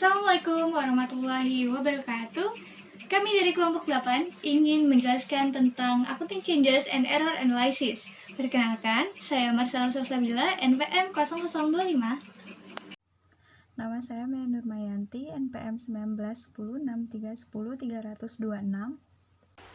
Assalamualaikum warahmatullahi wabarakatuh. Kami dari kelompok 8 ingin menjelaskan tentang accounting changes and error analysis. Perkenalkan, saya Marcel Salsabila, NPM 0025. Nama saya Maya Nurmayanti, NPM 19106310 326.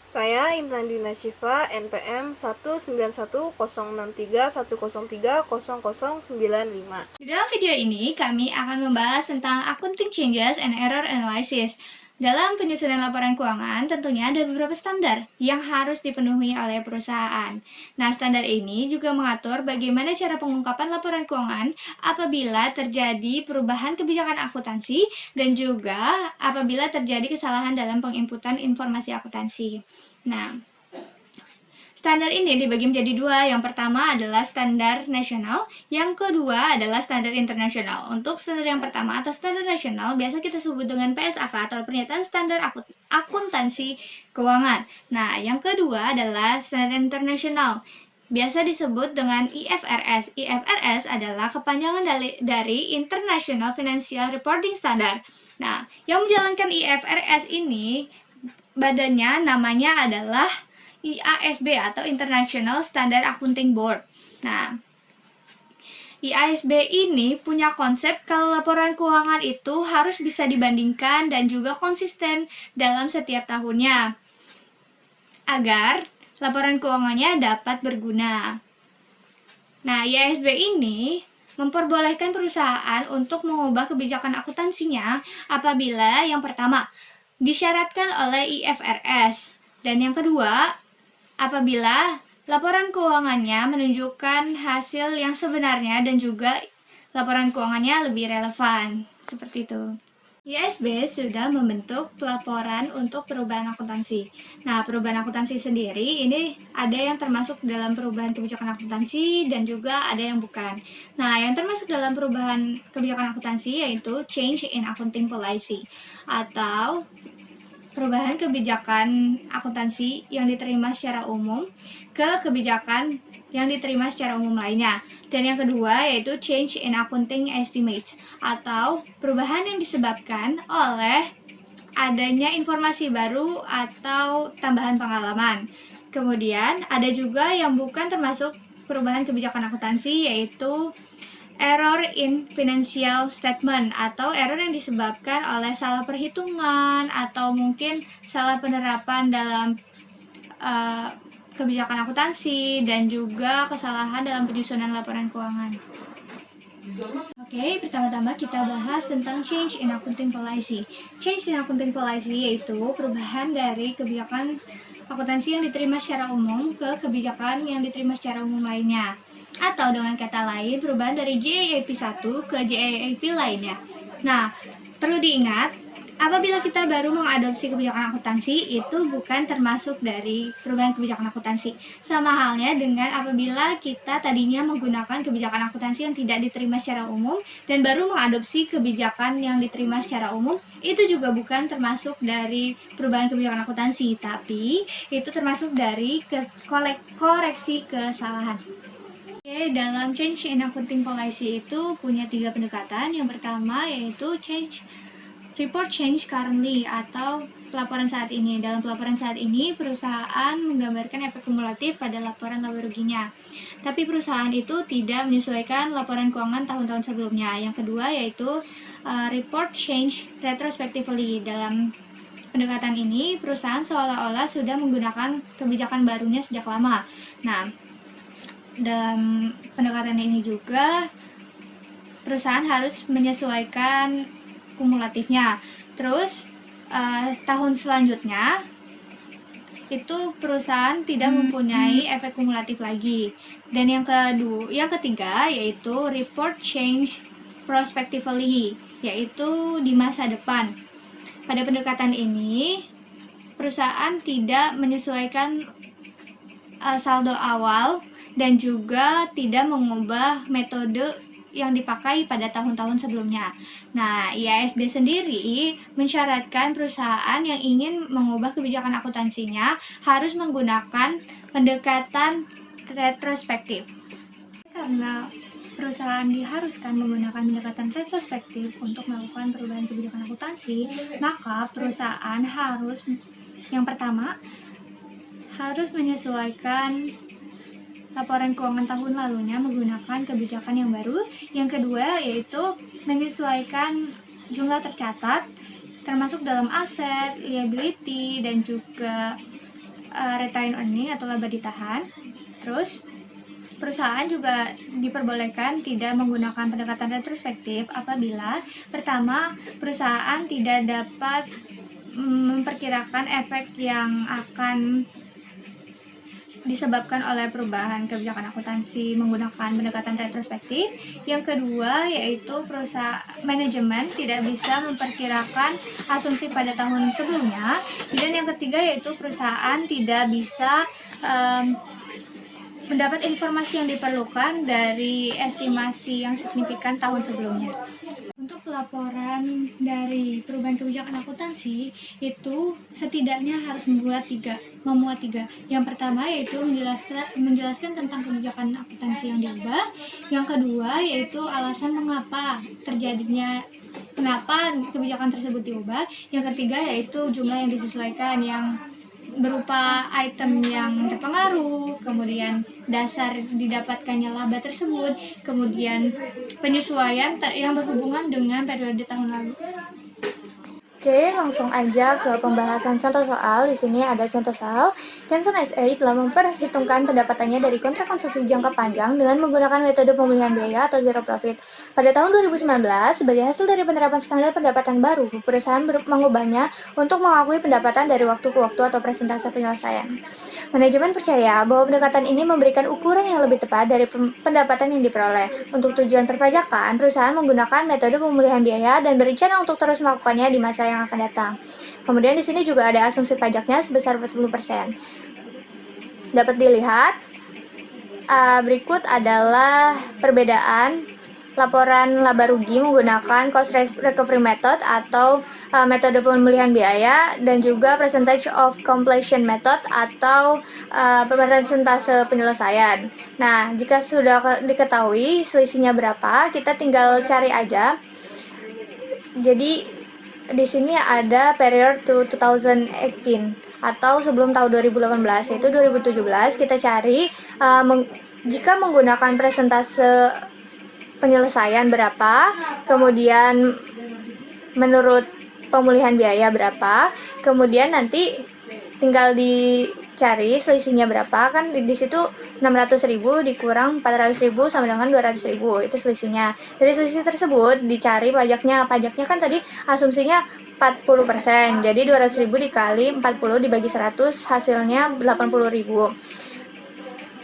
Saya Intan Dina Syifa, NPM 1910631030095. Di dalam video ini, kami akan membahas tentang accounting changes and error analysis. Dalam penyusunan laporan keuangan, tentunya ada beberapa standar yang harus dipenuhi oleh perusahaan. Nah, standar ini juga mengatur bagaimana cara pengungkapan laporan keuangan apabila terjadi perubahan kebijakan akuntansi dan juga apabila terjadi kesalahan dalam penginputan informasi akuntansi. Nah, standar ini dibagi menjadi dua. Yang pertama adalah standar nasional, yang kedua adalah standar internasional. Untuk standar yang pertama atau standar nasional biasa kita sebut dengan PSAK atau Pernyataan Standar Akuntansi Keuangan. Nah, yang kedua adalah standar internasional, biasa disebut dengan IFRS. IFRS adalah kepanjangan dari International Financial Reporting Standard. Nah, yang menjalankan IFRS ini badannya namanya adalah IASB atau International Standard Accounting Board. Nah, IASB ini punya konsep kalau laporan keuangan itu harus bisa dibandingkan dan juga konsisten dalam setiap tahunnya agar laporan keuangannya dapat berguna. Nah, IASB ini memperbolehkan perusahaan untuk mengubah kebijakan akuntansinya apabila yang pertama disyaratkan oleh IFRS dan yang kedua apabila laporan keuangannya menunjukkan hasil yang sebenarnya dan juga laporan keuangannya lebih relevan. Seperti itu. IASB sudah membentuk pelaporan untuk perubahan akuntansi. Nah, perubahan akuntansi sendiri ini ada yang termasuk dalam perubahan kebijakan akuntansi dan juga ada yang bukan. Nah, yang termasuk dalam perubahan kebijakan akuntansi yaitu change in accounting policy atau perubahan kebijakan akuntansi yang diterima secara umum ke kebijakan yang diterima secara umum lainnya. Dan yang kedua yaitu change in accounting estimates atau perubahan yang disebabkan oleh adanya informasi baru atau tambahan pengalaman. Kemudian ada juga yang bukan termasuk perubahan kebijakan akuntansi yaitu error in financial statement atau error yang disebabkan oleh salah perhitungan atau mungkin salah penerapan dalam kebijakan akuntansi dan juga kesalahan dalam penyusunan laporan keuangan. Oke, pertama-tama kita bahas tentang change in accounting policy. Change in accounting policy yaitu perubahan dari kebijakan akuntansi yang diterima secara umum ke kebijakan yang diterima secara umum lainnya. Atau dengan kata lain, perubahan dari GAAP 1 ke GAAP lainnya. Nah, perlu diingat, apabila kita baru mengadopsi kebijakan akuntansi, itu bukan termasuk dari perubahan kebijakan akuntansi. Sama halnya dengan apabila kita tadinya menggunakan kebijakan akuntansi yang tidak diterima secara umum dan baru mengadopsi kebijakan yang diterima secara umum, itu juga bukan termasuk dari perubahan kebijakan akuntansi, tapi itu termasuk dari koreksi kesalahan. Oke, dalam change in accounting policy itu punya 3 pendekatan. Yang pertama yaitu report change currently atau pelaporan saat ini. Dalam pelaporan saat ini, perusahaan menggambarkan efek kumulatif pada laporan laba ruginya. Tapi perusahaan itu tidak menyesuaikan laporan keuangan tahun-tahun sebelumnya. Yang kedua yaitu report change retrospectively. Dalam pendekatan ini, perusahaan seolah-olah sudah menggunakan kebijakan barunya sejak lama. Nah, dalam pendekatan ini juga perusahaan harus menyesuaikan kumulatifnya. Terus tahun selanjutnya itu perusahaan tidak mempunyai efek kumulatif lagi. Dan yang ketiga yaitu report change prospectively, yaitu di masa depan. Pada pendekatan ini perusahaan tidak menyesuaikan saldo awal dan juga tidak mengubah metode yang dipakai pada tahun-tahun sebelumnya. Nah, IASB sendiri mensyaratkan perusahaan yang ingin mengubah kebijakan akuntansinya harus menggunakan pendekatan retrospektif. Karena perusahaan diharuskan menggunakan pendekatan retrospektif untuk melakukan perubahan kebijakan akuntansi, maka perusahaan harus, yang pertama, harus menyesuaikan laporan keuangan tahun lalunya menggunakan kebijakan yang baru. Yang kedua yaitu menyesuaikan jumlah tercatat termasuk dalam aset, liability, dan juga retained earning atau laba ditahan. Terus perusahaan juga diperbolehkan tidak menggunakan pendekatan retrospektif apabila pertama, perusahaan tidak dapat memperkirakan efek yang akan disebabkan oleh perubahan kebijakan akuntansi menggunakan pendekatan retrospektif. Yang kedua yaitu perusahaan manajemen tidak bisa memperkirakan asumsi pada tahun sebelumnya. Dan yang ketiga yaitu perusahaan tidak bisa mendapat informasi yang diperlukan dari estimasi yang signifikan tahun sebelumnya. Untuk pelaporan dari perubahan kebijakan akuntansi itu setidaknya harus memuat tiga. Yang pertama yaitu menjelaskan tentang kebijakan akuntansi yang diubah. Yang kedua yaitu alasan kenapa kebijakan tersebut diubah. Yang ketiga yaitu jumlah yang disesuaikan yang berupa item yang terpengaruh, kemudian dasar didapatkannya laba tersebut, kemudian penyesuaian yang berhubungan dengan periode tahun lalu. Oke, langsung aja ke pembahasan contoh soal. Di sini ada contoh soal. Johnson SA telah memperhitungkan pendapatannya dari kontrak konsumsi jangka panjang dengan menggunakan metode pemulihan biaya atau zero profit. Pada tahun 2019, sebagai hasil dari penerapan standar pendapatan baru, perusahaan mengubahnya untuk mengakui pendapatan dari waktu ke waktu atau persentase penyelesaian. Manajemen percaya bahwa pendekatan ini memberikan ukuran yang lebih tepat dari pendapatan yang diperoleh. Untuk tujuan perpajakan, perusahaan menggunakan metode pemulihan biaya dan berencana untuk terus melakukannya di masa yang akan datang. Kemudian di sini juga ada asumsi pajaknya sebesar 40%. Dapat dilihat berikut adalah perbedaan laporan laba rugi menggunakan cost recovery method atau metode pemulihan biaya dan juga percentage of completion method atau persentase penyelesaian. Nah, jika sudah diketahui selisihnya berapa, kita tinggal cari aja. Jadi di sini ada period to 2018 atau sebelum tahun 2018 yaitu 2017. Kita cari jika menggunakan persentase penyelesaian berapa, kemudian menurut pemulihan biaya berapa, kemudian nanti tinggal dicari selisihnya berapa. Kan di situ 600.000 dikurang 400.000 sama dengan 200.000, itu selisihnya. Dari selisih tersebut dicari pajaknya kan tadi asumsinya 40%, jadi 200.000 dikali 40 dibagi 100 hasilnya 80.000.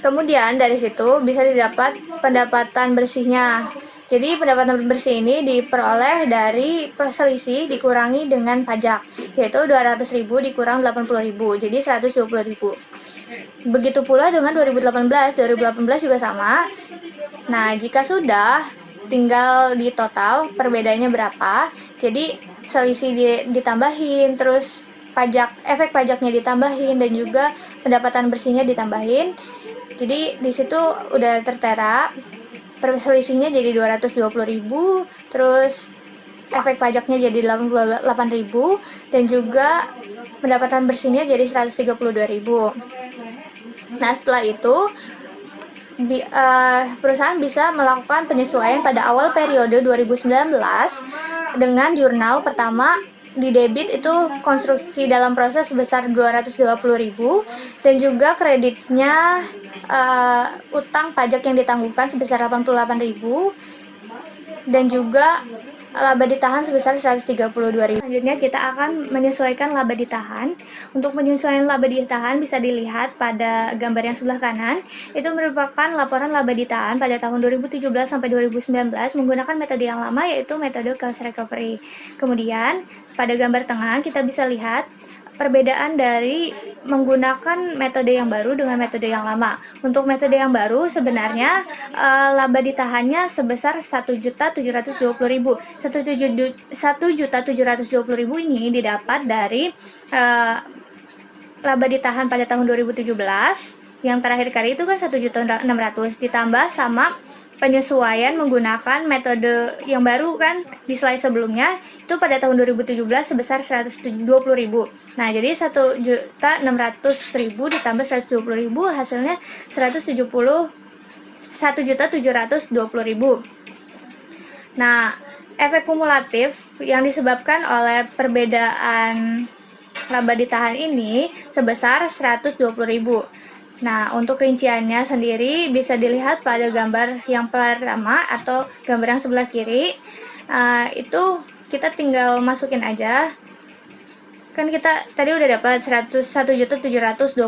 Kemudian dari situ bisa didapat pendapatan bersihnya. Jadi pendapatan bersih ini diperoleh dari selisih dikurangi dengan pajak, yaitu 200.000 dikurang 80.000, jadi 120.000. Begitu pula dengan 2018 juga sama. Nah, jika sudah, tinggal di total perbedaannya berapa. Jadi selisih ditambahin, terus efek pajaknya ditambahin, dan juga pendapatan bersihnya ditambahin. Jadi di situ udah tertera selisihnya jadi 220.000, terus efek pajaknya jadi 88.000, dan juga pendapatan bersihnya jadi 132.000. Nah, setelah itu perusahaan bisa melakukan penyesuaian pada awal periode 2019 dengan jurnal pertama di debit itu konstruksi dalam proses sebesar 220.000, dan juga kreditnya utang pajak yang ditangguhkan sebesar 88.000, dan juga laba ditahan sebesar 132.000. Selanjutnya kita akan menyesuaikan laba ditahan. Untuk penyesuaian laba ditahan bisa dilihat pada gambar yang sebelah kanan. Itu merupakan laporan laba ditahan pada tahun 2017 sampai 2019 menggunakan metode yang lama, yaitu metode cost recovery. Kemudian pada gambar tengah kita bisa lihat perbedaan dari menggunakan metode yang baru dengan metode yang lama. Untuk metode yang baru sebenarnya laba ditahannya sebesar 1.720.000. 1.720.000 ini didapat dari laba ditahan pada tahun 2017. Yang terakhir kali itu kan 1.600.000 ditambah sama penyesuaian menggunakan metode yang baru kan di slide sebelumnya itu pada tahun 2017 sebesar 120.000. Nah, jadi 1.600.000 ditambah 120.000 hasilnya 1.720.000. Nah, efek kumulatif yang disebabkan oleh perbedaan laba ditahan ini sebesar 120.000. Nah, untuk rinciannya sendiri bisa dilihat pada gambar yang pertama atau gambar yang sebelah kiri. Itu kita tinggal masukin aja. Kan kita tadi udah dapat 101.720.000.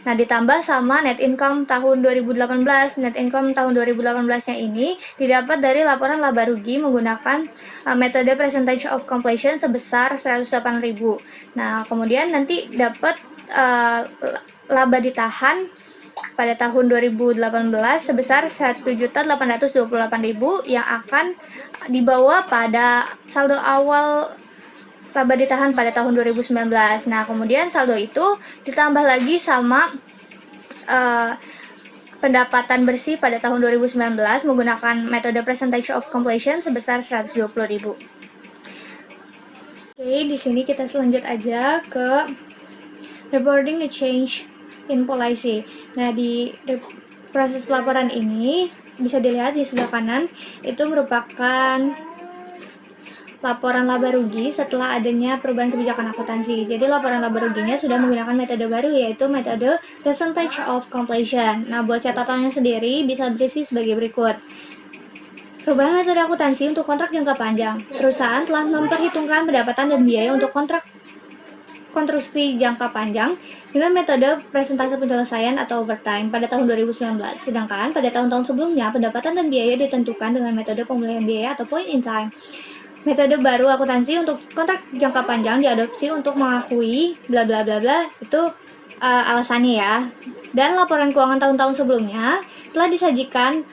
Nah, ditambah sama net income tahun 2018. Net income tahun 2018-nya ini didapat dari laporan laba rugi menggunakan metode percentage of completion sebesar 108.000. Nah, kemudian nanti dapat laba ditahan pada tahun 2018 sebesar 1.828.000 yang akan dibawa pada saldo awal laba ditahan pada tahun 2019. Nah, kemudian saldo itu ditambah lagi sama pendapatan bersih pada tahun 2019 menggunakan metode percentage of completion sebesar 120.000. Oke, di sini kita selanjut aja ke reporting a change in policy. Nah, di proses pelaporan ini bisa dilihat di sebelah kanan itu merupakan laporan laba rugi setelah adanya perubahan kebijakan akuntansi. Jadi laporan laba ruginya sudah menggunakan metode baru yaitu metode percentage of completion. Nah, buat catatannya sendiri bisa berisi sebagai berikut. Perubahan metode akuntansi untuk kontrak jangka panjang. Perusahaan telah memperhitungkan pendapatan dan biaya untuk kontrak konstruksi jangka panjang dengan metode presentase penyelesaian atau overtime pada tahun 2019. Sedangkan pada tahun-tahun sebelumnya, pendapatan dan biaya ditentukan dengan metode pemulihan biaya atau point in time. Metode baru akuntansi untuk kontrak jangka panjang diadopsi untuk mengakui bla bla bla bla, itu alasannya ya. Dan laporan keuangan tahun-tahun sebelumnya telah disajikan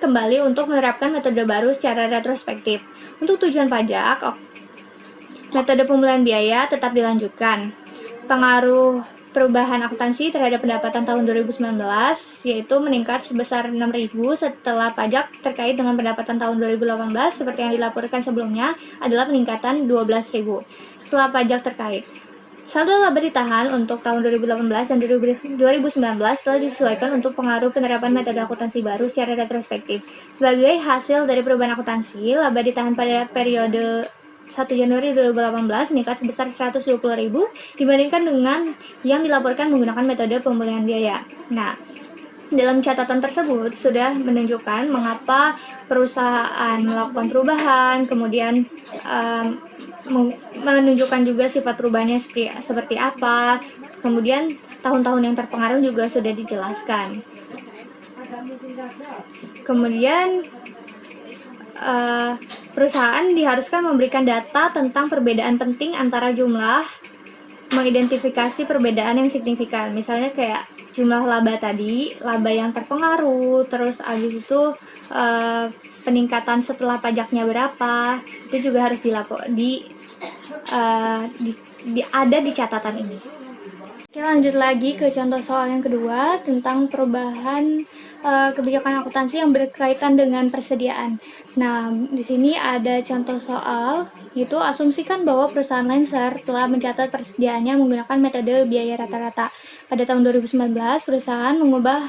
kembali untuk menerapkan metode baru secara retrospektif. Untuk tujuan pajak, metode pemulihan biaya tetap dilanjutkan. Pengaruh perubahan akuntansi terhadap pendapatan tahun 2019 yaitu meningkat sebesar 6.000 setelah pajak terkait dengan pendapatan tahun 2018 seperti yang dilaporkan sebelumnya adalah peningkatan 12.000 setelah pajak terkait. Saldo laba ditahan untuk tahun 2018 dan 2019 telah disesuaikan untuk pengaruh penerapan metode akuntansi baru secara retrospektif. Sebagai hasil dari perubahan akuntansi, laba ditahan pada periode 1 Januari 2018 meningkat sebesar 120.000 dibandingkan dengan yang dilaporkan menggunakan metode pemulihan biaya. Nah, dalam catatan tersebut sudah menunjukkan mengapa perusahaan melakukan perubahan, kemudian menunjukkan juga sifat perubahannya seperti apa, kemudian tahun-tahun yang terpengaruh juga sudah dijelaskan. Kemudian perusahaan diharuskan memberikan data tentang perbedaan penting antara jumlah, mengidentifikasi perbedaan yang signifikan. Misalnya kayak jumlah laba tadi, laba yang terpengaruh, terus habis itu peningkatan setelah pajaknya berapa, itu juga harus ada di catatan ini. Oke, lanjut lagi ke contoh soal yang kedua tentang perubahan kebijakan akuntansi yang berkaitan dengan persediaan. Nah, di sini ada contoh soal, yaitu asumsikan bahwa perusahaan Lancer telah mencatat persediaannya menggunakan metode biaya rata-rata. Pada tahun 2019, perusahaan mengubah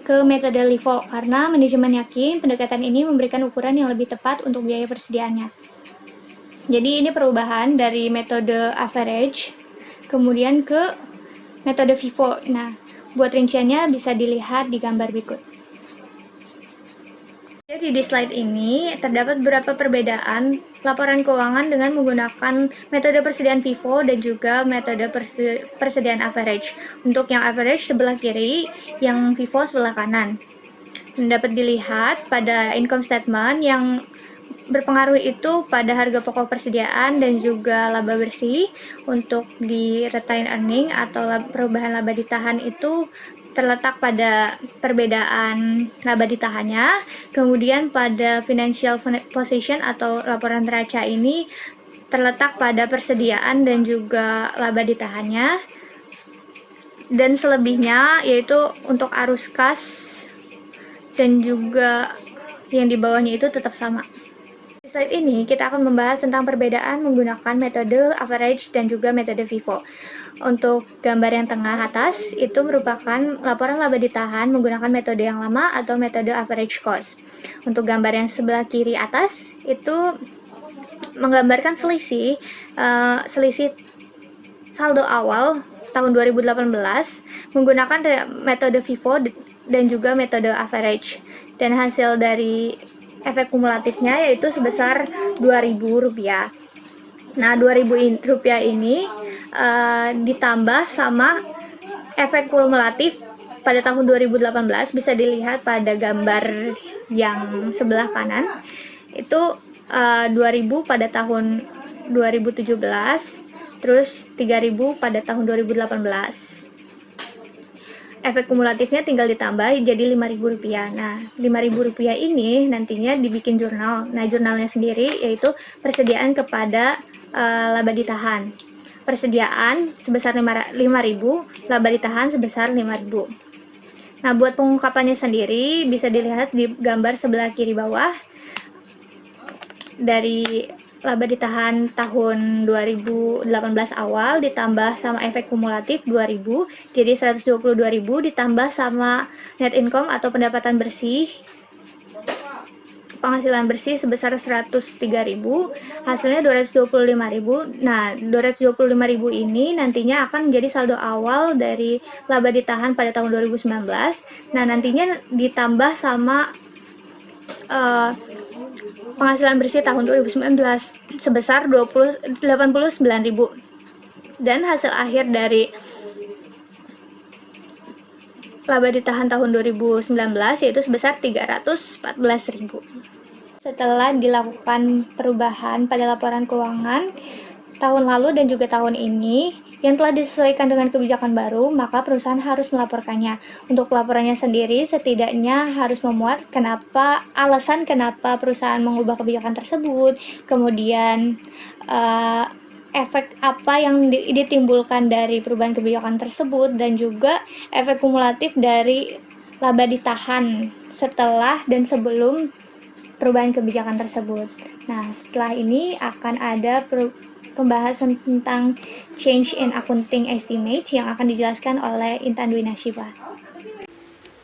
ke metode LIFO karena manajemen yakin pendekatan ini memberikan ukuran yang lebih tepat untuk biaya persediaannya. Jadi ini perubahan dari metode average kemudian ke metode FIFO. Nah, buat rinciannya bisa dilihat di gambar berikut. Jadi di slide ini terdapat beberapa perbedaan laporan keuangan dengan menggunakan metode persediaan FIFO dan juga metode persediaan average. Untuk yang average sebelah kiri, yang FIFO sebelah kanan. Dan dapat dilihat pada income statement yang berpengaruh itu pada harga pokok persediaan dan juga laba bersih. Untuk di retained earning atau perubahan laba ditahan itu terletak pada perbedaan laba ditahannya. Kemudian pada financial position atau laporan neraca ini terletak pada persediaan dan juga laba ditahannya. dan selebihnya yaitu untuk arus kas dan juga yang di bawahnya itu tetap sama. Di slide ini kita akan membahas tentang perbedaan menggunakan metode average dan juga metode FIFO. Untuk gambar yang tengah atas itu merupakan laporan laba ditahan menggunakan metode yang lama atau metode average cost. Untuk gambar yang sebelah kiri atas itu menggambarkan selisih saldo awal tahun 2018 menggunakan metode FIFO dan juga metode average, dan hasil dari efek kumulatifnya yaitu sebesar Rp2.000. Nah, Rp2.000 ini ditambah sama efek kumulatif pada tahun 2018, bisa dilihat pada gambar yang sebelah kanan. Itu 2.000 pada tahun 2017, terus 3.000 pada tahun 2018. Efek kumulatifnya tinggal ditambah jadi Rp5.000. Nah, Rp5.000 ini nantinya dibikin jurnal. Nah, jurnalnya sendiri yaitu persediaan kepada laba ditahan. Persediaan sebesar 5.000, laba ditahan sebesar 5.000. Nah, buat pengungkapannya sendiri bisa dilihat di gambar sebelah kiri bawah. Dari laba ditahan tahun 2018 awal ditambah sama efek kumulatif 2.000, jadi 122.000 ditambah sama net income atau pendapatan bersih, penghasilan bersih sebesar 103.000, hasilnya 225.000. Nah, 225.000 ini nantinya akan menjadi saldo awal dari laba ditahan pada tahun 2019. Nah, nantinya ditambah sama penghasilan bersih tahun 2019 sebesar 89.000, dan hasil akhir dari laba ditahan tahun 2019 yaitu sebesar 314.000. Setelah dilakukan perubahan pada laporan keuangan tahun lalu dan juga tahun ini yang telah disesuaikan dengan kebijakan baru, maka perusahaan harus melaporkannya. Untuk laporannya sendiri setidaknya harus memuat alasan kenapa perusahaan mengubah kebijakan tersebut, kemudian efek apa yang ditimbulkan dari perubahan kebijakan tersebut, dan juga efek kumulatif dari laba ditahan setelah dan sebelum perubahan kebijakan tersebut. Nah, setelah ini akan ada pembahasan tentang change in accounting estimate yang akan dijelaskan oleh Intan Dwi Nashifa.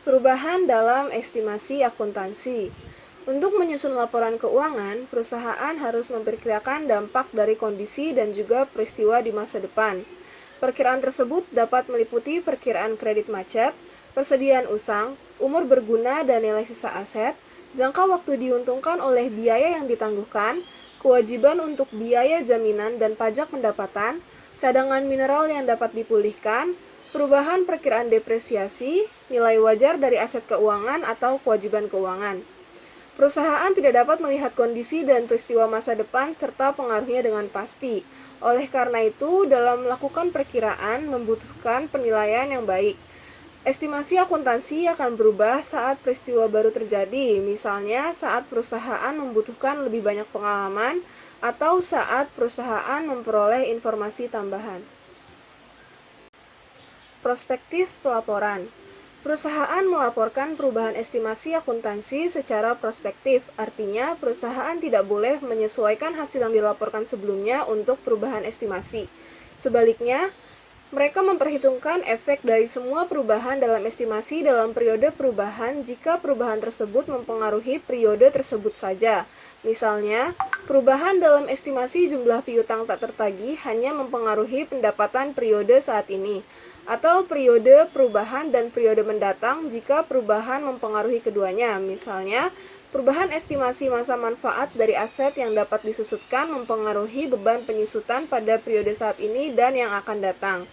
Perubahan dalam estimasi akuntansi. Untuk menyusun laporan keuangan, perusahaan harus memperkirakan dampak dari kondisi dan juga peristiwa di masa depan. Perkiraan tersebut dapat meliputi perkiraan kredit macet, persediaan usang, umur berguna dan nilai sisa aset, jangka waktu diuntungkan oleh biaya yang ditangguhkan, kewajiban untuk biaya jaminan dan pajak pendapatan, cadangan mineral yang dapat dipulihkan, perubahan perkiraan depresiasi, nilai wajar dari aset keuangan atau kewajiban keuangan. Perusahaan tidak dapat melihat kondisi dan peristiwa masa depan serta pengaruhnya dengan pasti. Oleh karena itu, dalam melakukan perkiraan membutuhkan penilaian yang baik. Estimasi akuntansi akan berubah saat peristiwa baru terjadi, misalnya saat perusahaan membutuhkan lebih banyak pengalaman atau saat perusahaan memperoleh informasi tambahan. Prospektif pelaporan. Perusahaan melaporkan perubahan estimasi akuntansi secara prospektif, artinya perusahaan tidak boleh menyesuaikan hasil yang dilaporkan sebelumnya untuk perubahan estimasi. Sebaliknya, mereka memperhitungkan efek dari semua perubahan dalam estimasi dalam periode perubahan jika perubahan tersebut mempengaruhi periode tersebut saja. Misalnya, perubahan dalam estimasi jumlah piutang tak tertagih hanya mempengaruhi pendapatan periode saat ini, atau periode perubahan dan periode mendatang jika perubahan mempengaruhi keduanya. Misalnya, perubahan estimasi masa manfaat dari aset yang dapat disusutkan mempengaruhi beban penyusutan pada periode saat ini dan yang akan datang.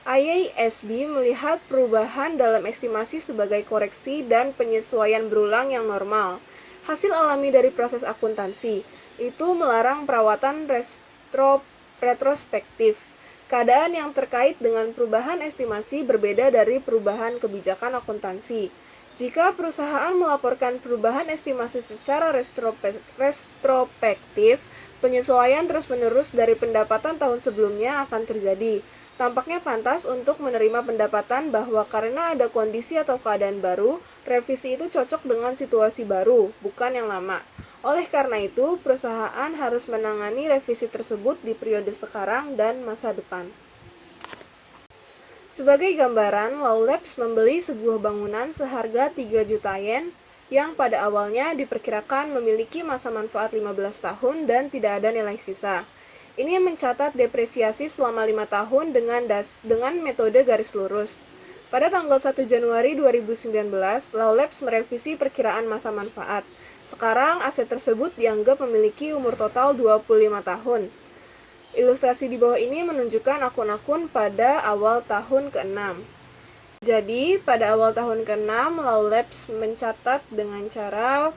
IASB melihat perubahan dalam estimasi sebagai koreksi dan penyesuaian berulang yang normal. Hasil alami dari proses akuntansi itu melarang perawatan retrospektif. Keadaan yang terkait dengan perubahan estimasi berbeda dari perubahan kebijakan akuntansi. Jika perusahaan melaporkan perubahan estimasi secara retrospektif, penyesuaian terus-menerus dari pendapatan tahun sebelumnya akan terjadi. Tampaknya pantas untuk menerima pendapatan bahwa karena ada kondisi atau keadaan baru, revisi itu cocok dengan situasi baru, bukan yang lama. Oleh karena itu, perusahaan harus menangani revisi tersebut di periode sekarang dan masa depan. Sebagai gambaran, Law Labs membeli sebuah bangunan seharga 3 juta yen yang pada awalnya diperkirakan memiliki masa manfaat 15 tahun dan tidak ada nilai sisa. Ini mencatat depresiasi selama 5 tahun dengan metode garis lurus. Pada tanggal 1 Januari 2019, Law Labs merevisi perkiraan masa manfaat. Sekarang aset tersebut dianggap memiliki umur total 25 tahun. Ilustrasi di bawah ini menunjukkan akun-akun pada awal tahun ke-6. Jadi, pada awal tahun ke-6, Law Labs mencatat dengan cara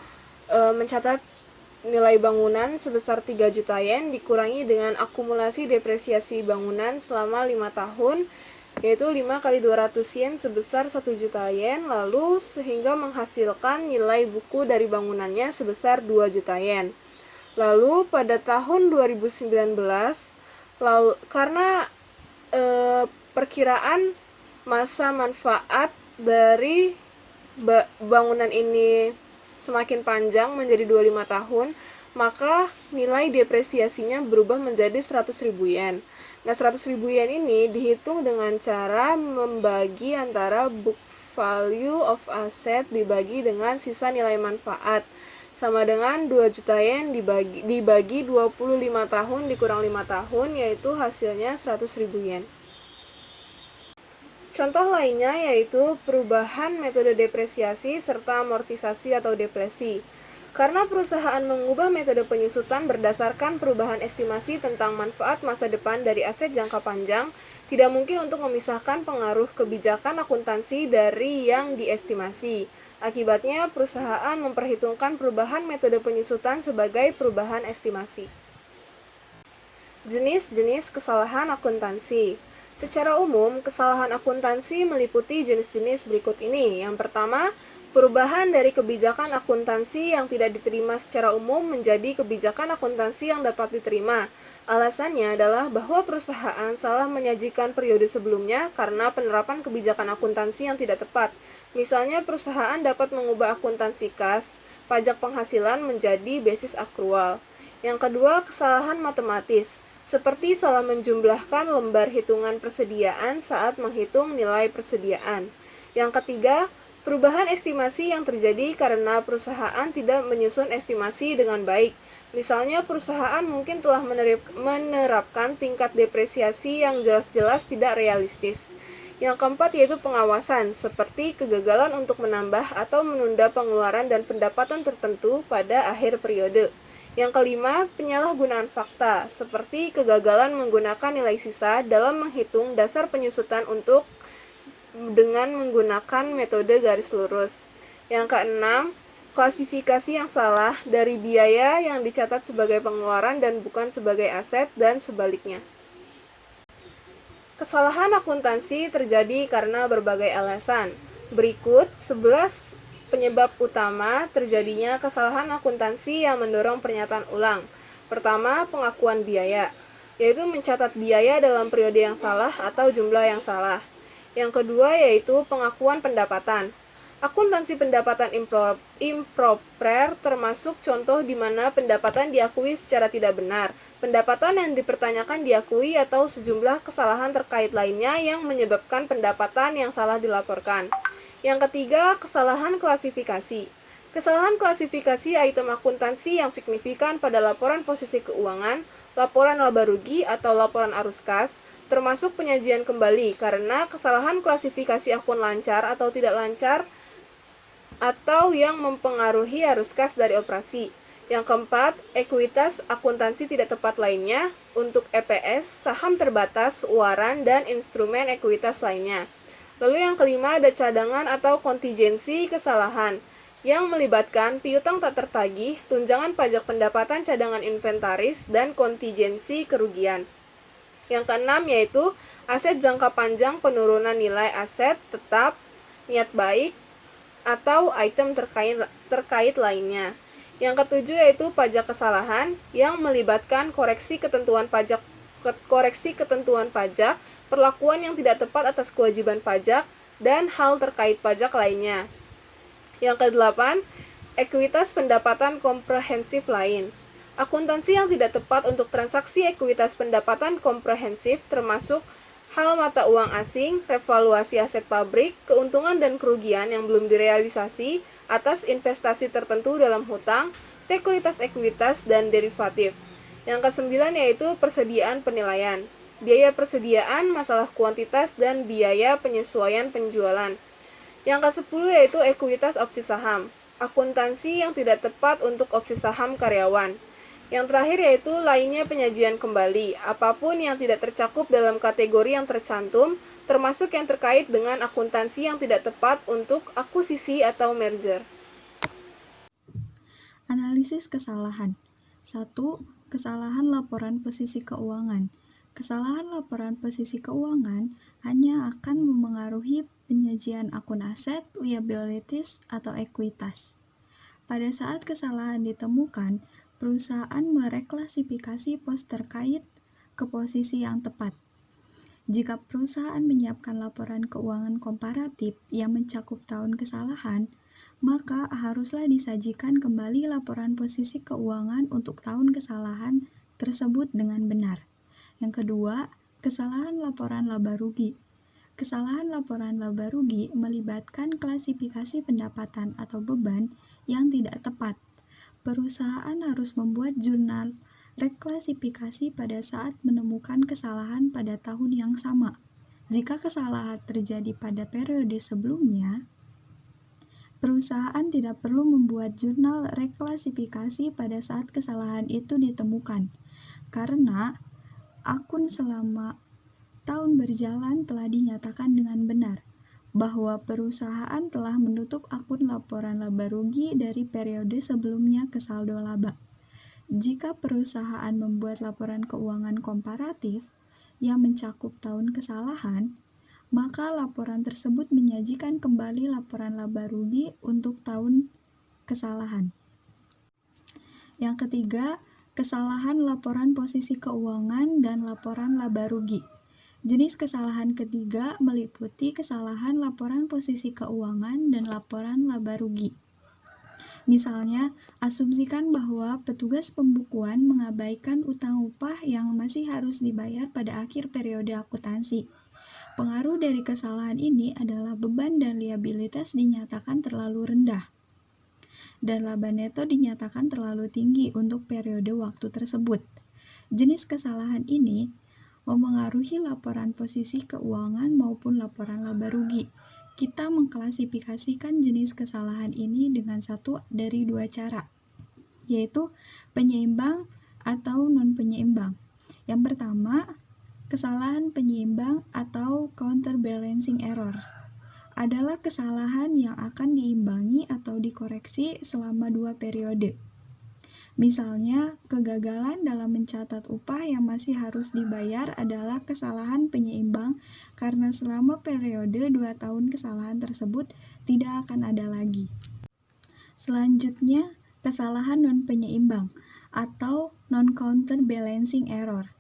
mencatat nilai bangunan sebesar 3 juta yen dikurangi dengan akumulasi depresiasi bangunan selama 5 tahun, yaitu 5 kali 200 yen sebesar 1 juta yen, lalu sehingga menghasilkan nilai buku dari bangunannya sebesar 2 juta yen. Lalu pada tahun 2019, karena perkiraan masa manfaat dari bangunan ini semakin panjang menjadi 25 tahun, maka nilai depresiasinya berubah menjadi 100.000 yen. Nah, 100.000 yen ini dihitung dengan cara membagi antara book value of asset dibagi dengan sisa nilai manfaat, sama dengan 2 juta yen dibagi 25 tahun dikurang 5 tahun, yaitu hasilnya 100.000 yen. Contoh lainnya yaitu perubahan metode depresiasi serta amortisasi atau depresi. Karena perusahaan mengubah metode penyusutan berdasarkan perubahan estimasi tentang manfaat masa depan dari aset jangka panjang, tidak mungkin untuk memisahkan pengaruh kebijakan akuntansi dari yang diestimasi. Akibatnya, perusahaan memperhitungkan perubahan metode penyusutan sebagai perubahan estimasi. Jenis-jenis kesalahan akuntansi. Secara umum, kesalahan akuntansi meliputi jenis-jenis berikut ini. Yang pertama, perubahan dari kebijakan akuntansi yang tidak diterima secara umum menjadi kebijakan akuntansi yang dapat diterima. Alasannya adalah bahwa perusahaan salah menyajikan periode sebelumnya karena penerapan kebijakan akuntansi yang tidak tepat. Misalnya, perusahaan dapat mengubah akuntansi kas, pajak penghasilan menjadi basis akrual. Yang kedua, kesalahan matematis, seperti salah menjumlahkan lembar hitungan persediaan saat menghitung nilai persediaan. Yang ketiga, perubahan estimasi yang terjadi karena perusahaan tidak menyusun estimasi dengan baik. Misalnya, perusahaan mungkin telah menerapkan tingkat depresiasi yang jelas-jelas tidak realistis. Yang keempat yaitu pengawasan, seperti kegagalan untuk menambah atau menunda pengeluaran dan pendapatan tertentu pada akhir periode. Yang kelima, penyalahgunaan fakta, seperti kegagalan menggunakan nilai sisa dalam menghitung dasar penyusutan dengan menggunakan metode garis lurus. Yang keenam, klasifikasi yang salah dari biaya yang dicatat sebagai pengeluaran dan bukan sebagai aset dan sebaliknya. Kesalahan akuntansi terjadi karena berbagai alasan. Berikut 11 penyebab utama terjadinya kesalahan akuntansi yang mendorong pernyataan ulang. Pertama, pengakuan biaya, yaitu mencatat biaya dalam periode yang salah atau jumlah yang salah. Yang kedua yaitu pengakuan pendapatan. Akuntansi pendapatan improper termasuk contoh di mana pendapatan diakui secara tidak benar, pendapatan yang dipertanyakan diakui atau sejumlah kesalahan terkait lainnya yang menyebabkan pendapatan yang salah dilaporkan. Yang ketiga, kesalahan klasifikasi. Kesalahan klasifikasi item akuntansi yang signifikan pada laporan posisi keuangan, laporan laba rugi atau laporan arus kas, termasuk penyajian kembali karena kesalahan klasifikasi akun lancar atau tidak lancar atau yang mempengaruhi arus kas dari operasi. Yang keempat, ekuitas akuntansi tidak tepat lainnya untuk EPS, saham terbatas, waran, dan instrumen ekuitas lainnya. Lalu yang kelima ada cadangan atau kontingensi kesalahan yang melibatkan piutang tak tertagih, tunjangan pajak pendapatan cadangan inventaris, dan kontingensi kerugian. Yang keenam yaitu aset jangka panjang penurunan nilai aset tetap, niat baik, atau item terkait lainnya. Yang ketujuh yaitu pajak kesalahan yang melibatkan koreksi ketentuan pajak koreksi ketentuan pajak, perlakuan yang tidak tepat atas kewajiban pajak, dan hal terkait pajak lainnya. Yang kedelapan, ekuitas pendapatan komprehensif lain. Akuntansi yang tidak tepat untuk transaksi ekuitas pendapatan komprehensif termasuk hal mata uang asing, revaluasi aset pabrik, keuntungan dan kerugian yang belum direalisasi atas investasi tertentu dalam hutang, sekuritas ekuitas, dan derivatif. Yang kesembilan yaitu persediaan penilaian. Biaya persediaan, masalah kuantitas, dan biaya penyesuaian penjualan. Yang ke-10 yaitu ekuitas opsi saham. Akuntansi yang tidak tepat untuk opsi saham karyawan. Yang terakhir yaitu lainnya penyajian kembali, apapun yang tidak tercakup dalam kategori yang tercantum, termasuk yang terkait dengan akuntansi yang tidak tepat untuk akuisisi atau merger. Analisis kesalahan. 1. Kesalahan laporan posisi keuangan. Kesalahan laporan posisi keuangan hanya akan memengaruhi penyajian akun aset, liabilities, atau ekuitas. Pada saat kesalahan ditemukan, perusahaan mereklasifikasi pos terkait ke posisi yang tepat. Jika perusahaan menyiapkan laporan keuangan komparatif yang mencakup tahun kesalahan, maka haruslah disajikan kembali laporan posisi keuangan untuk tahun kesalahan tersebut dengan benar. Yang kedua, kesalahan laporan laba rugi. Kesalahan laporan laba rugi melibatkan klasifikasi pendapatan atau beban yang tidak tepat. Perusahaan harus membuat jurnal reklasifikasi pada saat menemukan kesalahan pada tahun yang sama. Jika kesalahan terjadi pada periode sebelumnya, perusahaan tidak perlu membuat jurnal reklasifikasi pada saat kesalahan itu ditemukan, karena akun selama tahun berjalan telah dinyatakan dengan benar bahwa perusahaan telah menutup akun laporan laba rugi dari periode sebelumnya ke saldo laba. Jika perusahaan membuat laporan keuangan komparatif yang mencakup tahun kesalahan, maka laporan tersebut menyajikan kembali laporan laba rugi untuk tahun kesalahan. Yang ketiga, kesalahan laporan posisi keuangan dan laporan laba rugi. Jenis kesalahan ketiga meliputi kesalahan laporan posisi keuangan dan laporan laba rugi. Misalnya, asumsikan bahwa petugas pembukuan mengabaikan utang upah yang masih harus dibayar pada akhir periode akuntansi. Pengaruh dari kesalahan ini adalah beban dan liabilitas dinyatakan terlalu rendah, dan laba neto dinyatakan terlalu tinggi untuk periode waktu tersebut. Jenis kesalahan ini memengaruhi laporan posisi keuangan maupun laporan laba rugi. Kita mengklasifikasikan jenis kesalahan ini dengan satu dari dua cara, yaitu penyeimbang atau non-penyeimbang. Yang pertama, kesalahan penyeimbang atau counterbalancing errors adalah kesalahan yang akan diimbangi atau dikoreksi selama 2 periode. Misalnya, kegagalan dalam mencatat upah yang masih harus dibayar adalah kesalahan penyeimbang karena selama periode 2 tahun kesalahan tersebut tidak akan ada lagi. Selanjutnya, kesalahan non-penyeimbang atau non-counterbalancing error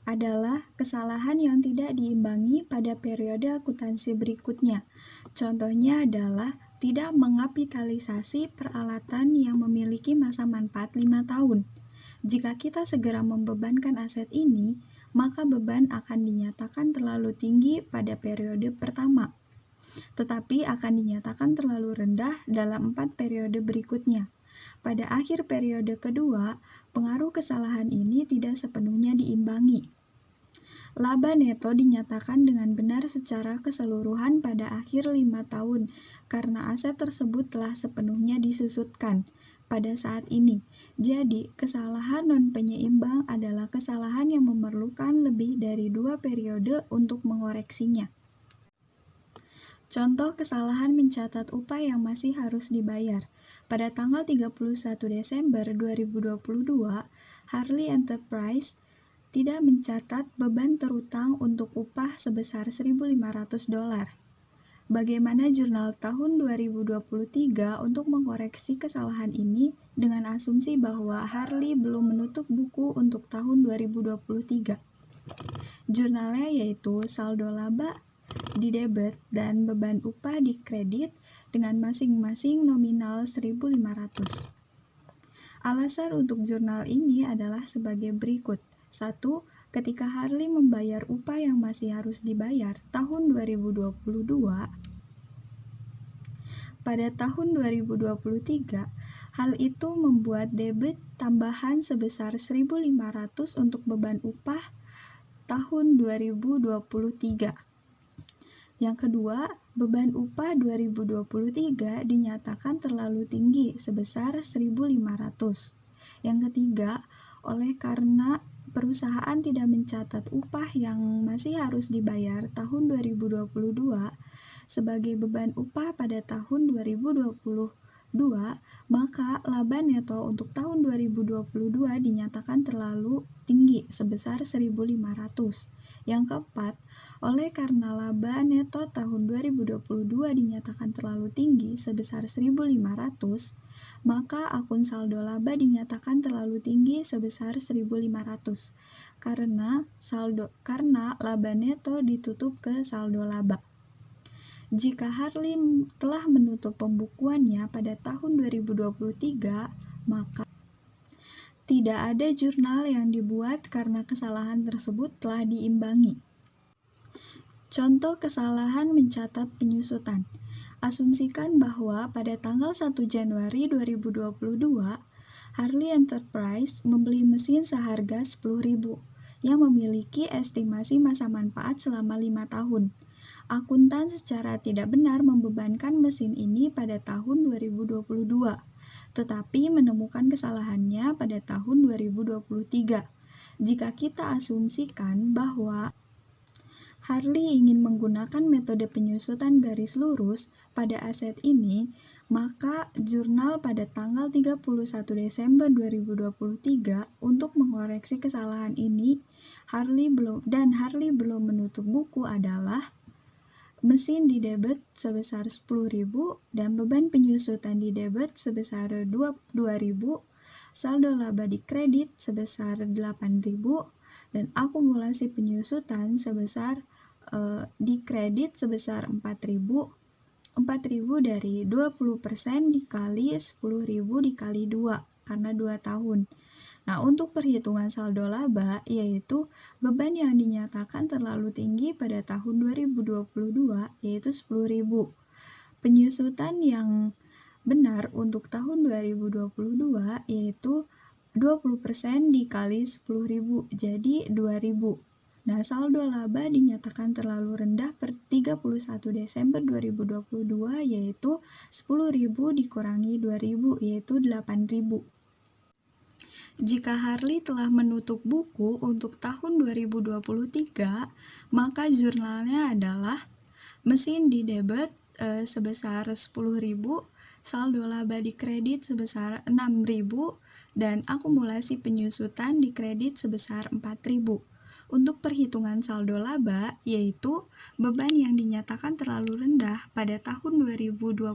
adalah kesalahan yang tidak diimbangi pada periode akuntansi berikutnya. Contohnya adalah tidak mengapitalisasi peralatan yang memiliki masa manfaat 5 tahun. Jika kita segera membebankan aset ini, maka beban akan dinyatakan terlalu tinggi pada periode pertama, tetapi akan dinyatakan terlalu rendah dalam 4 periode berikutnya. Pada akhir periode kedua, pengaruh kesalahan ini tidak sepenuhnya diimbangi. Laba neto dinyatakan dengan benar secara keseluruhan pada akhir 5 tahun karena aset tersebut telah sepenuhnya disusutkan pada saat ini. Jadi, kesalahan non-penyeimbang adalah kesalahan yang memerlukan lebih dari 2 periode untuk mengoreksinya. Contoh kesalahan mencatat upah yang masih harus dibayar. Pada tanggal 31 Desember 2022, Harley Enterprise tidak mencatat beban terutang untuk upah sebesar $1.500. Bagaimana jurnal tahun 2023 untuk mengoreksi kesalahan ini dengan asumsi bahwa Harley belum menutup buku untuk tahun 2023? Jurnalnya yaitu saldo laba di debit dan beban upah di kredit dengan masing-masing nominal 1.500. Alasan untuk jurnal ini adalah sebagai berikut. 1. Ketika Harley membayar upah yang masih harus dibayar tahun 2022, pada tahun 2023, hal itu membuat debit tambahan sebesar 1.500 untuk beban upah tahun 2023. Yang kedua, beban upah 2023 dinyatakan terlalu tinggi sebesar 1.500. Yang ketiga, oleh karena perusahaan tidak mencatat upah yang masih harus dibayar tahun 2022 sebagai beban upah pada tahun 2022, maka laba neto untuk tahun 2022 dinyatakan terlalu tinggi sebesar 1.500. Yang keempat, oleh karena laba neto tahun 2022 dinyatakan terlalu tinggi sebesar 1.500, maka akun saldo laba dinyatakan terlalu tinggi sebesar 1.500 karena laba neto ditutup ke saldo laba. Jika Harley telah menutup pembukuannya pada tahun 2023, maka tidak ada jurnal yang dibuat karena kesalahan tersebut telah diimbangi. Contoh kesalahan mencatat penyusutan. Asumsikan bahwa pada tanggal 1 Januari 2022, Harley Enterprise membeli mesin seharga 10.000 yang memiliki estimasi masa manfaat selama 5 tahun. Akuntan secara tidak benar membebankan mesin ini pada tahun 2022, tetapi menemukan kesalahannya pada tahun 2023. Jika kita asumsikan bahwa Harley ingin menggunakan metode penyusutan garis lurus pada aset ini, maka jurnal pada tanggal 31 Desember 2023 untuk mengoreksi kesalahan ini, Harley belum menutup buku adalah mesin di debit sebesar 10.000 dan beban penyusutan di debit sebesar 2.000, saldo laba di kredit sebesar 8.000, dan akumulasi penyusutan sebesar di kredit sebesar 4.000 dari 20% dikali 10.000 dikali 2 karena 2 tahun. Nah, untuk perhitungan saldo laba, yaitu beban yang dinyatakan terlalu tinggi pada tahun 2022, yaitu 10.000. Penyusutan yang benar untuk tahun 2022, yaitu 20% dikali 10.000, jadi 2.000. Nah, saldo laba dinyatakan terlalu rendah per 31 Desember 2022, yaitu 10.000 dikurangi 2.000, yaitu 8.000. Jika Harley telah menutup buku untuk tahun 2023, maka jurnalnya adalah mesin di debit sebesar 10.000, saldo laba di kredit sebesar 6.000, dan akumulasi penyusutan di kredit sebesar 4.000. Untuk perhitungan saldo laba, yaitu beban yang dinyatakan terlalu rendah pada tahun 2022,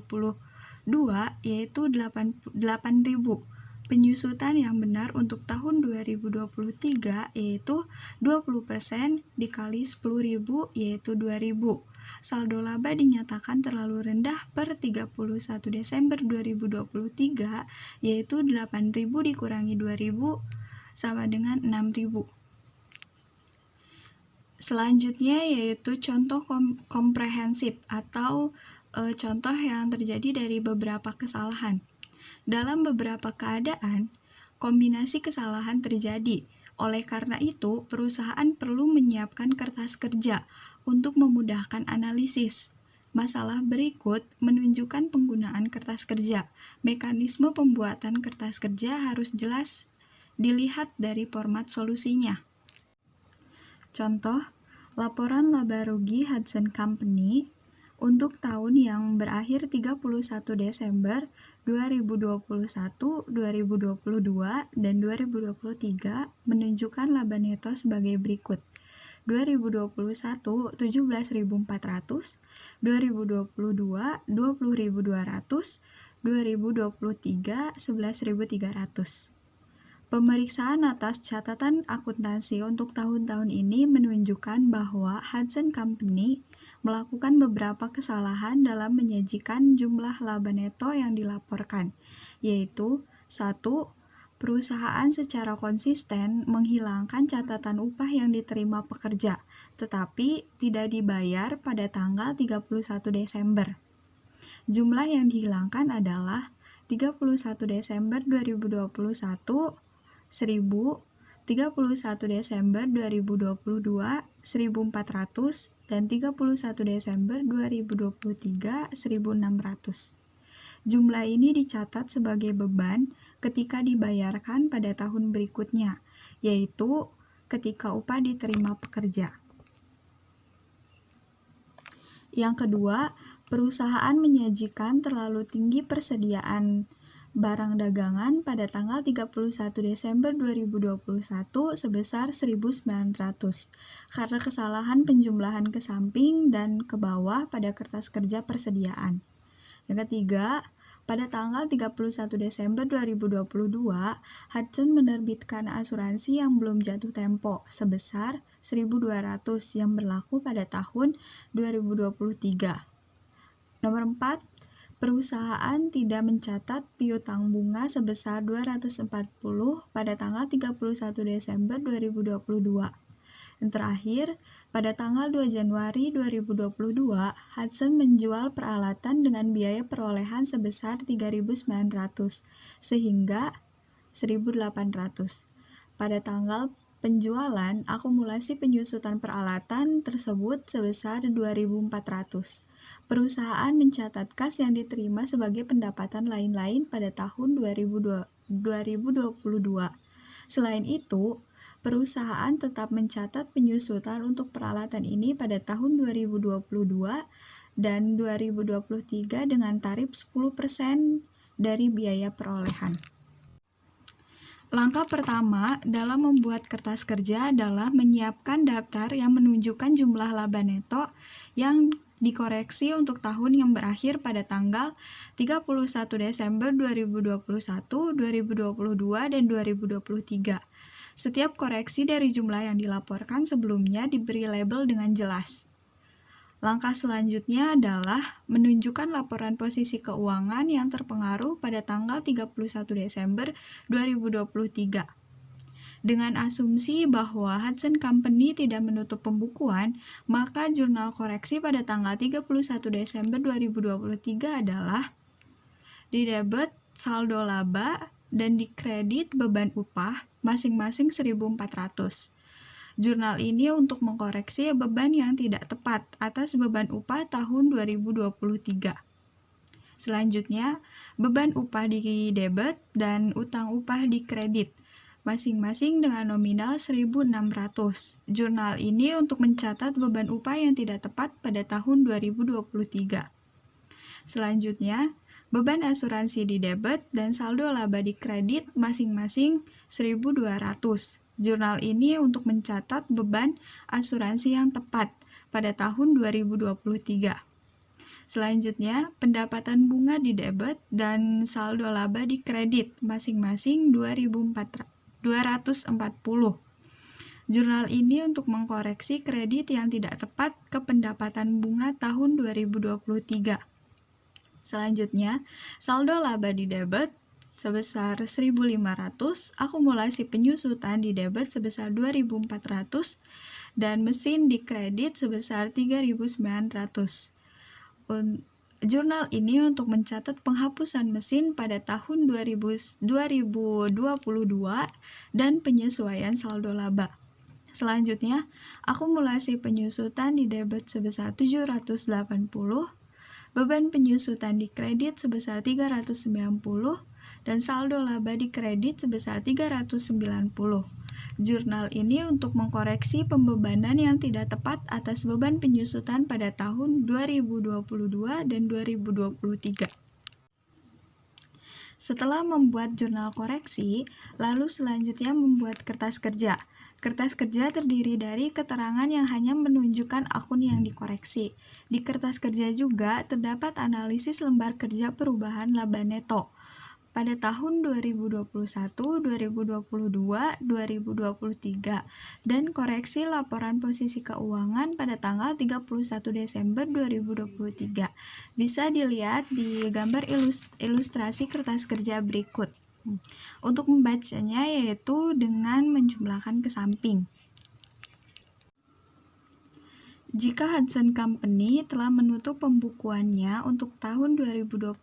yaitu 8.000. Penyusutan yang benar untuk tahun 2023 yaitu 20% dikali 10.000 yaitu 2.000. Saldo laba dinyatakan terlalu rendah per 31 Desember 2023 yaitu 8.000 dikurangi 2.000 sama dengan 6.000. Selanjutnya yaitu contoh komprehensif atau contoh yang terjadi dari beberapa kesalahan. Dalam beberapa keadaan, kombinasi kesalahan terjadi. Oleh karena itu, perusahaan perlu menyiapkan kertas kerja untuk memudahkan analisis. Masalah berikut menunjukkan penggunaan kertas kerja. Mekanisme pembuatan kertas kerja harus jelas dilihat dari format solusinya. Contoh, laporan laba rugi Hudson Company untuk tahun yang berakhir 31 Desember 2021, 2022, dan 2023 menunjukkan laba neto sebagai berikut. 2021 17.400, 2022 20.200, 2023 11.300. Pemeriksaan atas catatan akuntansi untuk tahun-tahun ini menunjukkan bahwa Hudson Company melakukan beberapa kesalahan dalam menyajikan jumlah laba neto yang dilaporkan, yaitu 1. Perusahaan secara konsisten menghilangkan catatan upah yang diterima pekerja, tetapi tidak dibayar pada tanggal 31 Desember. Jumlah yang dihilangkan adalah 31 Desember 2021, 1000, 31 Desember 2022, 1400, dan 31 Desember 2023, 1600. Jumlah ini dicatat sebagai beban ketika dibayarkan pada tahun berikutnya, yaitu ketika upah diterima pekerja. Yang kedua, perusahaan menyajikan terlalu tinggi persediaan barang dagangan pada tanggal 31 Desember 2021 sebesar 1.900 karena kesalahan penjumlahan ke samping dan ke bawah pada kertas kerja persediaan. Yang ketiga, pada tanggal 31 Desember 2022, Hudson menerbitkan asuransi yang belum jatuh tempo sebesar 1.200 yang berlaku pada tahun 2023. Nomor 4, perusahaan tidak mencatat piutang bunga sebesar 240 pada tanggal 31 Desember 2022. Yang terakhir, pada tanggal 2 Januari 2022, Hudson menjual peralatan dengan biaya perolehan sebesar 3.900 sehingga 1.800. Pada tanggal penjualan, akumulasi penyusutan peralatan tersebut sebesar 2.400. Perusahaan mencatat kas yang diterima sebagai pendapatan lain-lain pada tahun 2022. Selain itu, perusahaan tetap mencatat penyusutan untuk peralatan ini pada tahun 2022 dan 2023 dengan tarif 10% dari biaya perolehan. Langkah pertama dalam membuat kertas kerja adalah menyiapkan daftar yang menunjukkan jumlah laba neto yang dikoreksi untuk tahun yang berakhir pada tanggal 31 Desember 2021, 2022, dan 2023. Setiap koreksi dari jumlah yang dilaporkan sebelumnya diberi label dengan jelas. Langkah selanjutnya adalah menunjukkan laporan posisi keuangan yang terpengaruh pada tanggal 31 Desember 2023. Dengan asumsi bahwa Hudson Company tidak menutup pembukuan, maka jurnal koreksi pada tanggal 31 Desember 2023 adalah di debit saldo laba dan di kredit beban upah masing-masing 1.400. Jurnal ini untuk mengkoreksi beban yang tidak tepat atas beban upah tahun 2023. Selanjutnya, beban upah di debit dan utang upah di kredit masing-masing dengan nominal 1.600. Jurnal ini untuk mencatat beban upah yang tidak tepat pada tahun 2023. Selanjutnya, beban asuransi di debit dan saldo laba di kredit masing-masing 1.200. Jurnal ini untuk mencatat beban asuransi yang tepat pada tahun 2023. Selanjutnya, pendapatan bunga di debit dan saldo laba di kredit masing-masing 2.240. Jurnal ini untuk mengkoreksi kredit yang tidak tepat ke pendapatan bunga tahun 2023. Selanjutnya, saldo laba di debit sebesar 1.500, akumulasi penyusutan di debit sebesar 2.400, dan mesin di kredit sebesar 3.900. Jurnal ini untuk mencatat penghapusan mesin pada tahun 2022 dan penyesuaian saldo laba. Selanjutnya, akumulasi penyusutan di debit sebesar 780, beban penyusutan di kredit sebesar 390, dan saldo laba di kredit sebesar 390. Jurnal ini untuk mengkoreksi pembebanan yang tidak tepat atas beban penyusutan pada tahun 2022 dan 2023. Setelah membuat jurnal koreksi, lalu selanjutnya membuat kertas kerja. Kertas kerja terdiri dari keterangan yang hanya menunjukkan akun yang dikoreksi. Di kertas kerja juga terdapat analisis lembar kerja perubahan laba neto. pada tahun 2021, 2022, 2023 dan koreksi laporan posisi keuangan pada tanggal 31 Desember 2023. Bisa dilihat di gambar ilustrasi kertas kerja berikut. Untuk membacanya yaitu dengan menjumlahkan ke samping. Jika Hudson Company telah menutup pembukuannya untuk tahun 2023,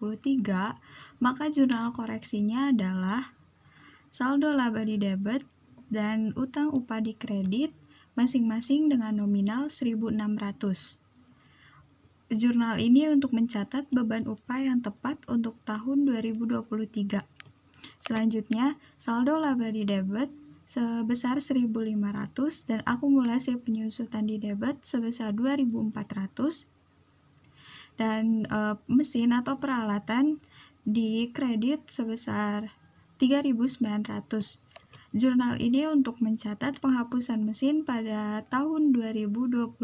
maka jurnal koreksinya adalah saldo laba di debit dan utang upah di kredit masing-masing dengan nominal 1.600. Jurnal ini untuk mencatat beban upah yang tepat untuk tahun 2023. Selanjutnya, saldo laba di debit sebesar 1.500 dan akumulasi penyusutan di debit sebesar 2.400 dan mesin atau peralatan di kredit sebesar 3.900. Jurnal ini untuk mencatat penghapusan mesin pada tahun 2022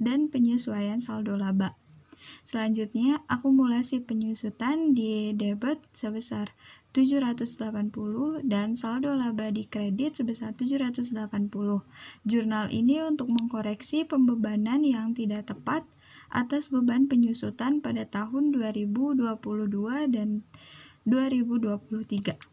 dan penyesuaian saldo laba. Selanjutnya, akumulasi penyusutan di debit sebesar 780 dan saldo laba di kredit sebesar 780. Jurnal ini untuk mengkoreksi pembebanan yang tidak tepat atas beban penyusutan pada tahun 2022 dan 2023.